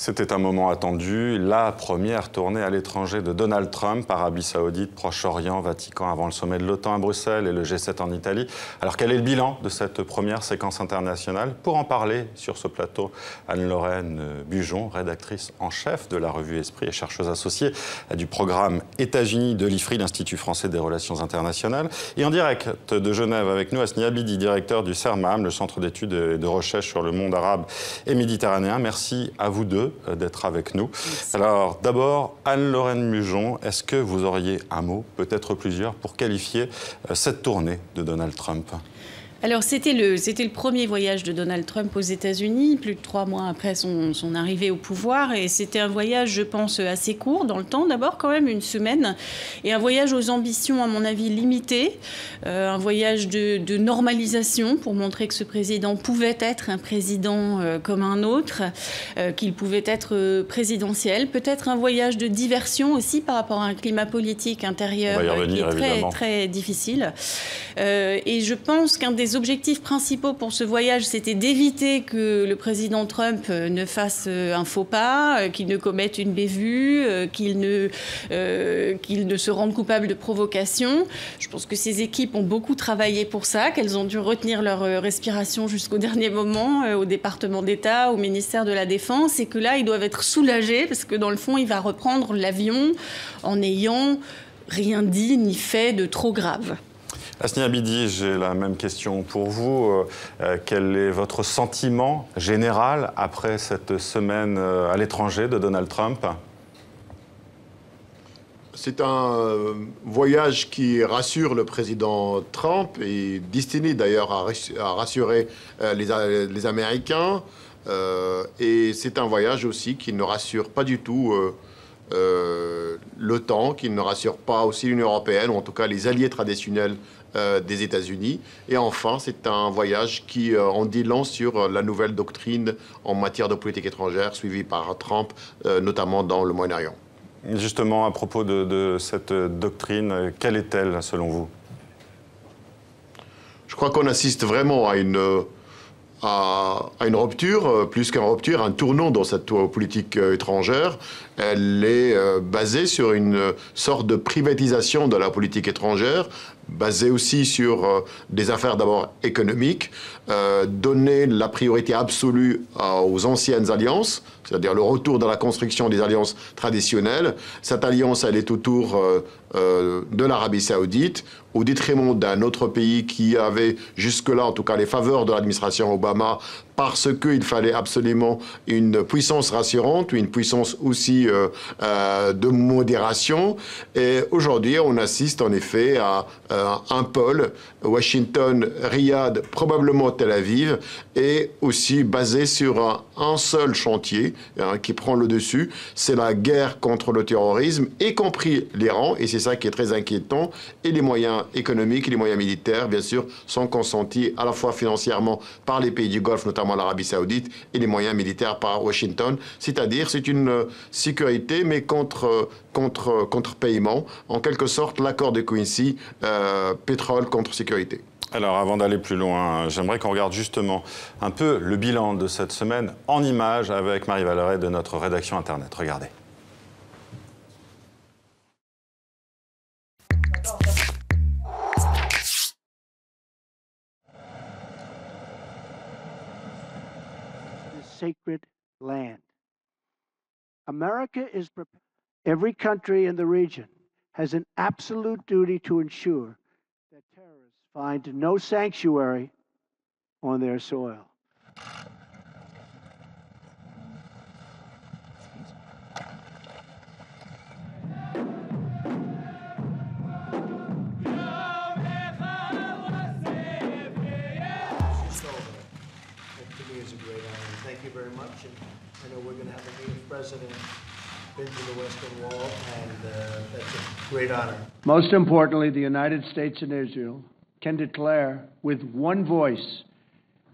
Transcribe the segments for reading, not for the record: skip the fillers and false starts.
C'était un moment attendu, la première tournée à l'étranger de Donald Trump, Arabie Saoudite, Proche-Orient, Vatican avant le sommet de l'OTAN à Bruxelles et le G7 en Italie. Alors quel est le bilan de cette première séquence internationale? Pour en parler sur ce plateau, Anne-Lorraine Bujon, rédactrice en chef de la revue Esprit et chercheuse associée du programme États-Unis de l'IFRI, l'Institut français des relations internationales. Et en direct de Genève avec nous, Hasni Abidi, directeur du CERMAM, le centre d'études et de recherche sur le monde arabe et méditerranéen. Merci à vous deux d'être avec nous. Merci. Alors d'abord, Anne-Lorraine Bujon, est-ce que vous auriez un mot, peut-être plusieurs, pour qualifier cette tournée de Donald Trump ? Alors, c'était le premier voyage de Donald Trump aux États-Unis, plus de 3 mois après son arrivée au pouvoir. Et c'était un voyage, je pense, assez court dans le temps. D'abord, quand même, 1 semaine. Et un voyage aux ambitions, à mon avis, limitées. Un voyage de normalisation pour montrer que ce président pouvait être un président comme un autre, qu'il pouvait être présidentiel. Peut-être un voyage de diversion aussi par rapport à un climat politique intérieur qui est très, très difficile. Et je pense qu'un des objectifs principaux pour ce voyage, c'était d'éviter que le président Trump ne fasse un faux pas, qu'il ne commette une bévue, qu'il ne se rende coupable de provocation. Je pense que ces équipes ont beaucoup travaillé pour ça, qu'elles ont dû retenir leur respiration jusqu'au dernier moment au département d'État, au ministère de la Défense, et que là, ils doivent être soulagés parce que dans le fond, il va reprendre l'avion en n'ayant rien dit ni fait de trop grave. Hasni Abidi, j'ai la même question pour vous. Quel est votre sentiment général après cette semaine à l'étranger de Donald Trump ? C'est un voyage qui rassure le président Trump et destiné d'ailleurs à rassurer les Américains. Et c'est un voyage aussi qui ne rassure pas du tout l'OTAN, qui ne rassure pas aussi l'Union européenne, ou en tout cas les alliés traditionnels des États-Unis. Et enfin, c'est un voyage qui en dit long sur la nouvelle doctrine en matière de politique étrangère suivie par Trump, notamment dans le Moyen-Orient. Justement, à propos de cette doctrine, quelle est-elle selon vous? Je crois qu'on assiste vraiment à une rupture, plus qu'une rupture, un tournant dans cette politique étrangère. Elle est basée sur une sorte de privatisation de la politique étrangère, basée aussi sur des affaires d'abord économiques, donner la priorité absolue aux anciennes alliances, c'est-à-dire le retour de la construction des alliances traditionnelles. Cette alliance, elle est autour de l'Arabie Saoudite, au détriment d'un autre pays qui avait jusque-là, en tout cas, les faveurs de l'administration Obama, parce qu'il fallait absolument une puissance rassurante, une puissance aussi de modération. Et aujourd'hui, on assiste en effet à un pôle, Washington, Riyad, probablement Tel Aviv, et aussi basé sur un seul chantier qui prend le dessus, c'est la guerre contre le terrorisme, y compris l'Iran, et c'est ça qui est très inquiétant, et les moyens économiques et les moyens militaires, bien sûr, sont consentis à la fois financièrement par les pays du Golfe, notamment l'Arabie Saoudite, et les moyens militaires par Washington. C'est-à-dire, c'est une sécurité, mais contre paiement. En quelque sorte, l'accord de Quincy, pétrole contre sécurité. Alors, avant d'aller plus loin, j'aimerais qu'on regarde justement un peu le bilan de cette semaine en images avec Marie Valeret de notre rédaction Internet. Regardez. Sacred land. America is prepared. Every country in the region has an absolute duty to ensure that terrorists find no sanctuary on their soil. Thank you very much. And I know we're going to have a meeting with the President, been to the Western Wall, and that's a great honor. Most importantly, the United States and Israel can declare with one voice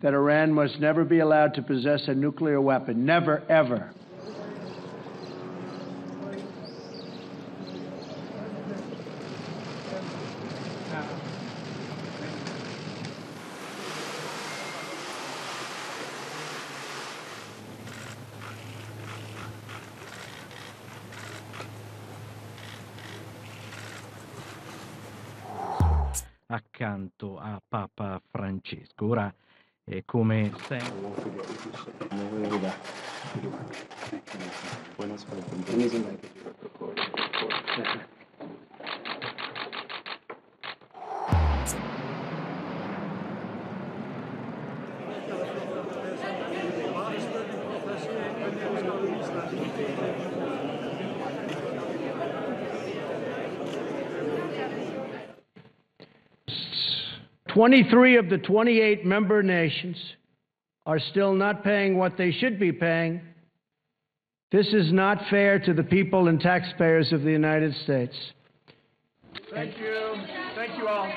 that Iran must never be allowed to possess a nuclear weapon. Never, ever. accanto a Papa Francesco. Ora, come sempre... "23 of the 28 member nations are still not paying what they should be paying. This is not fair to the people and taxpayers of the United States." Thank you. Thank you all.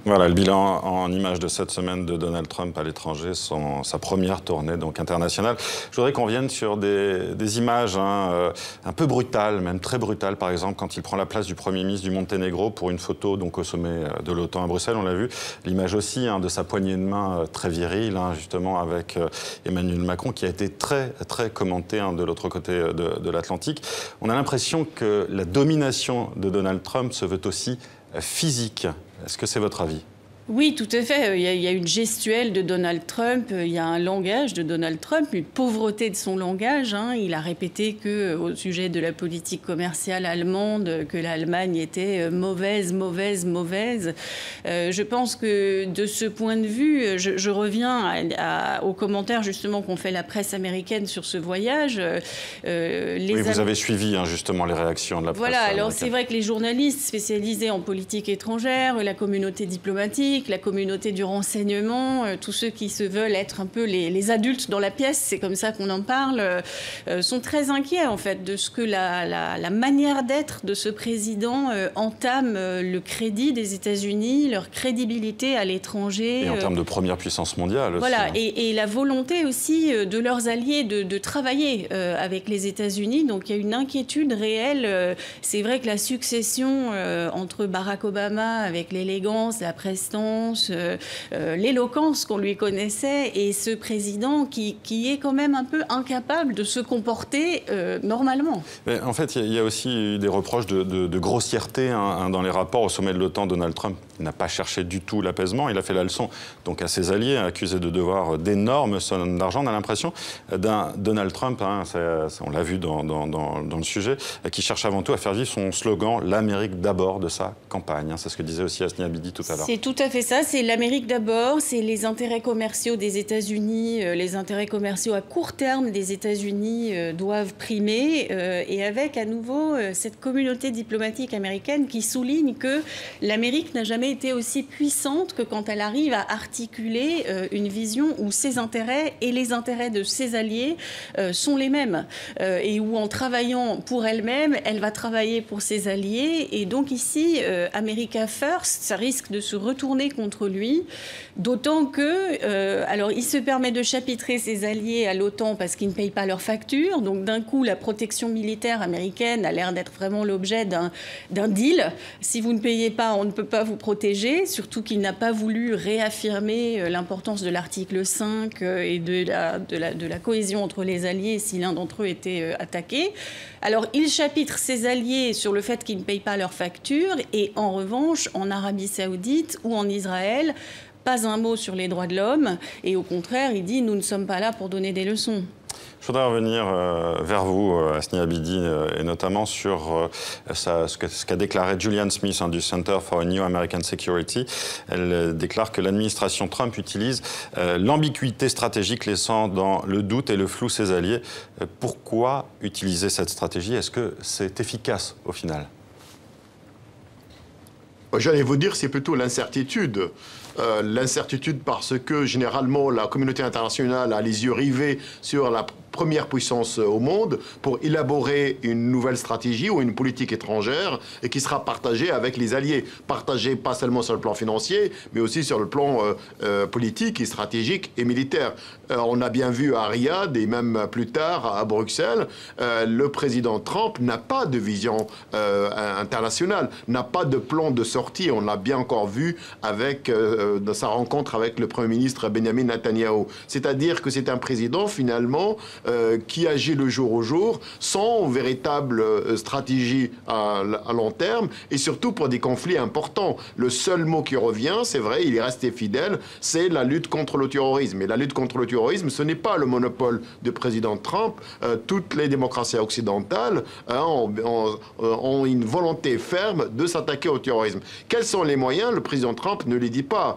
Voilà le bilan en images de cette semaine de Donald Trump à l'étranger, sa première tournée donc internationale. Je voudrais qu'on vienne sur des images un peu brutales, même très brutales. Par exemple, quand il prend la place du Premier ministre du Monténégro pour une photo donc, au sommet de l'OTAN à Bruxelles, on l'a vu. L'image aussi de sa poignée de main très virile, justement avec Emmanuel Macron, qui a été très, très commenté de l'autre côté de l'Atlantique. On a l'impression que la domination de Donald Trump se veut aussi physique. Est-ce que c'est votre avis ? Oui, tout à fait. Il y a une gestuelle de Donald Trump, il y a un langage de Donald Trump, une pauvreté de son langage. Il a répété qu'au sujet de la politique commerciale allemande, que l'Allemagne était mauvaise, mauvaise, mauvaise. Je pense que de ce point de vue, je reviens aux commentaires justement qu'ont fait la presse américaine sur ce voyage. Oui, vous avez suivi justement les réactions de la presse américaine. Alors c'est vrai que les journalistes spécialisés en politique étrangère, la communauté diplomatique, la communauté du renseignement, tous ceux qui se veulent être un peu les adultes dans la pièce, c'est comme ça qu'on en parle, sont très inquiets en fait de ce que la manière d'être de ce président entame le crédit des États-Unis, leur crédibilité à l'étranger. Et en termes de première puissance mondiale aussi. Voilà, et la volonté aussi de leurs alliés de travailler avec les États-Unis. Donc il y a une inquiétude réelle. C'est vrai que la succession entre Barack Obama avec l'élégance, la prestance, l'éloquence qu'on lui connaissait, et ce président qui est quand même un peu incapable de se comporter normalement. Mais en fait, il y a aussi eu des reproches de grossièreté dans les rapports au sommet de l'OTAN. Donald Trump n'a pas cherché du tout l'apaisement. Il a fait la leçon donc, à ses alliés, accusés de devoir d'énormes sommes d'argent. On a l'impression d'un Donald Trump, on l'a vu dans le sujet, qui cherche avant tout à faire vivre son slogan « L'Amérique d'abord » de sa campagne. C'est ce que disait aussi Asni Abidi tout à l'heure. C'est tout à fait ça, c'est l'Amérique d'abord, c'est les intérêts commerciaux des États-Unis, les intérêts commerciaux à court terme des États-Unis doivent primer, et avec à nouveau cette communauté diplomatique américaine qui souligne que l'Amérique n'a jamais été aussi puissante que quand elle arrive à articuler une vision où ses intérêts et les intérêts de ses alliés sont les mêmes, et où en travaillant pour elle-même, elle va travailler pour ses alliés. Et donc ici, America First, ça risque de se retourner contre lui, d'autant que, alors il se permet de chapitrer ses alliés à l'OTAN parce qu'ils ne payent pas leurs factures, donc d'un coup la protection militaire américaine a l'air d'être vraiment l'objet d'un deal. Si vous ne payez pas, on ne peut pas vous protéger, surtout qu'il n'a pas voulu réaffirmer l'importance de l'article 5 et de la cohésion entre les alliés si l'un d'entre eux était attaqué. Alors il chapitre ses alliés sur le fait qu'ils ne payent pas leurs factures, et en revanche, en Arabie Saoudite ou en Israël, pas un mot sur les droits de l'homme, et au contraire, il dit « nous ne sommes pas là pour donner des leçons ». Je voudrais revenir vers vous, Asni Abidi, et notamment sur ce qu'a déclaré Julianne Smith du Center for a New American Security. Elle déclare que l'administration Trump utilise l'ambiguïté stratégique, laissant dans le doute et le flou ses alliés. Pourquoi utiliser cette stratégie? Est-ce que c'est efficace au final? J'allais vous dire, c'est plutôt l'incertitude. L'incertitude parce que, généralement, la communauté internationale a les yeux rivés sur la première puissance au monde, pour élaborer une nouvelle stratégie ou une politique étrangère et qui sera partagée avec les alliés. Partagée pas seulement sur le plan financier, mais aussi sur le plan politique et stratégique et militaire. On a bien vu à Riyad et même plus tard à Bruxelles, le président Trump n'a pas de vision internationale, n'a pas de plan de sortie. On l'a bien encore vu avec dans sa rencontre avec le Premier ministre Benjamin Netanyahu. C'est-à-dire que c'est un président finalement qui agit le jour au jour sans véritable stratégie à long terme et surtout pour des conflits importants. Le seul mot qui revient, c'est vrai, il est resté fidèle, c'est la lutte contre le terrorisme. Et la lutte contre le terrorisme, ce n'est pas le monopole du président Trump. Toutes les démocraties occidentales ont une volonté ferme de s'attaquer au terrorisme. Quels sont les moyens? Le président Trump ne les dit pas.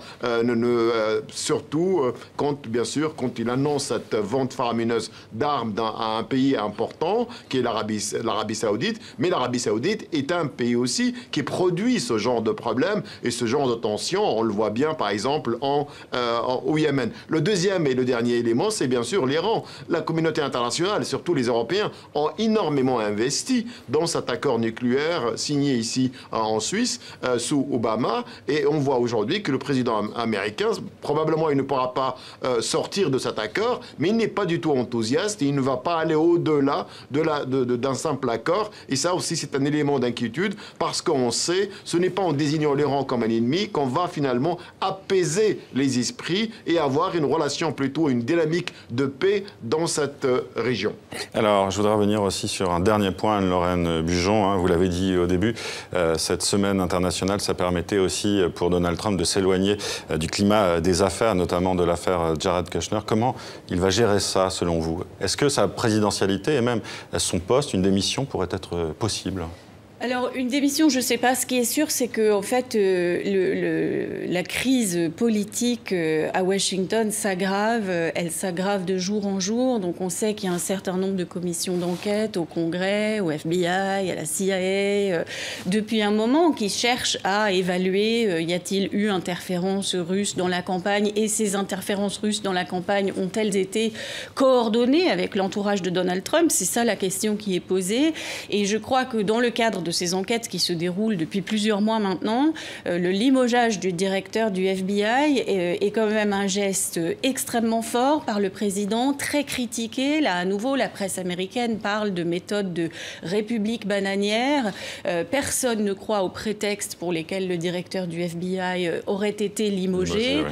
Surtout quand, bien sûr, quand il annonce cette vente faramineuse d'armes à un pays important, qui est l'Arabie Saoudite. Mais l'Arabie Saoudite est un pays aussi qui produit ce genre de problèmes et ce genre de tensions. On le voit bien, par exemple, au Yémen. Le deuxième et le dernier élément, c'est bien sûr l'Iran. La communauté internationale, surtout les Européens, ont énormément investi dans cet accord nucléaire signé ici en Suisse, sous Obama. Et on voit aujourd'hui que le président américain, probablement il ne pourra pas sortir de cet accord, mais il n'est pas du tout enthousiaste et il ne va pas aller au-delà d'un simple accord. Et ça aussi, c'est un élément d'inquiétude parce qu'on sait, ce n'est pas en désignant l'Iran comme un ennemi qu'on va finalement apaiser les esprits et avoir une relation, plutôt une dynamique de paix dans cette région. Alors, je voudrais revenir aussi sur un dernier point, Anne-Lorraine Bujon. Vous l'avez dit au début, cette semaine internationale, ça permettait aussi pour Donald Trump de s'éloigner du climat des affaires, notamment de l'affaire Jared Kushner. Comment il va gérer ça, selon vous? Est-ce que sa présidentialité et même son poste, une démission, pourrait être possible? Alors, une démission, je ne sais pas. Ce qui est sûr, c'est que en fait, la crise politique à Washington s'aggrave. Elle s'aggrave de jour en jour. Donc, on sait qu'il y a un certain nombre de commissions d'enquête au Congrès, au FBI, à la CIA, depuis un moment, qui cherchent à évaluer y a-t-il eu interférence russe dans la campagne et ces interférences russes dans la campagne ont-elles été coordonnées avec l'entourage de Donald Trump? C'est ça la question qui est posée. Et je crois que dans le cadre de ces enquêtes qui se déroulent depuis plusieurs mois maintenant, le limogeage du directeur du FBI est quand même un geste extrêmement fort par le président, très critiqué. Là, à nouveau, la presse américaine parle de méthode de république bananière. Personne ne croit aux prétextes pour lesquels le directeur du FBI aurait été limogé.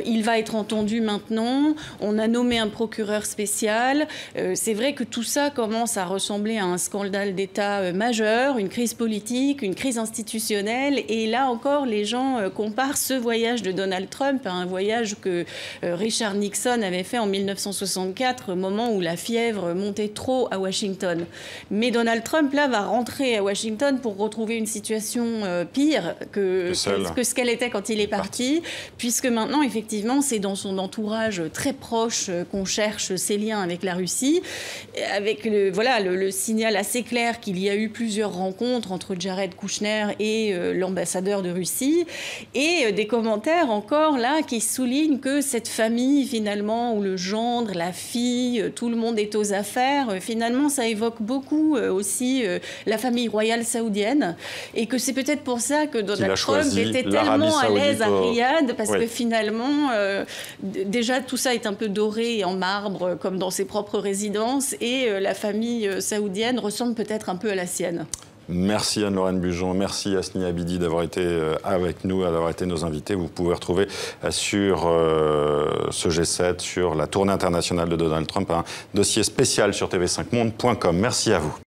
Il va être entendu maintenant. On a nommé un procureur spécial. C'est vrai que tout ça commence à ressembler à un scandale d'État majeur, une crise politique, une crise institutionnelle. Et là encore, les gens comparent ce voyage de Donald Trump à un voyage que Richard Nixon avait fait en 1964, au moment où la fièvre montait trop à Washington. Mais Donald Trump, là, va rentrer à Washington pour retrouver une situation pire que ce qu'elle était quand il est parti, puisque maintenant, effectivement, c'est dans son entourage très proche qu'on cherche ses liens avec la Russie, avec le signal assez clair qu'il y a eu plusieurs rencontres entre Jared Kushner et l'ambassadeur de Russie, et des commentaires encore là qui soulignent que cette famille finalement, où le gendre, la fille, tout le monde est aux affaires, finalement ça évoque beaucoup aussi la famille royale saoudienne, et que c'est peut-être pour ça que Donald Trump était tellement à l'aise à Riyad, parce que finalement déjà tout ça est un peu doré en marbre comme dans ses propres résidences, et la famille saoudienne ressemble peut-être un peu à la sienne. Merci Anne-Lorraine Bujon, merci Hasni Abidi d'avoir été avec nous, d'avoir été nos invités. Vous pouvez retrouver sur ce G7, sur la tournée internationale de Donald Trump, un dossier spécial sur tv5monde.com. Merci à vous.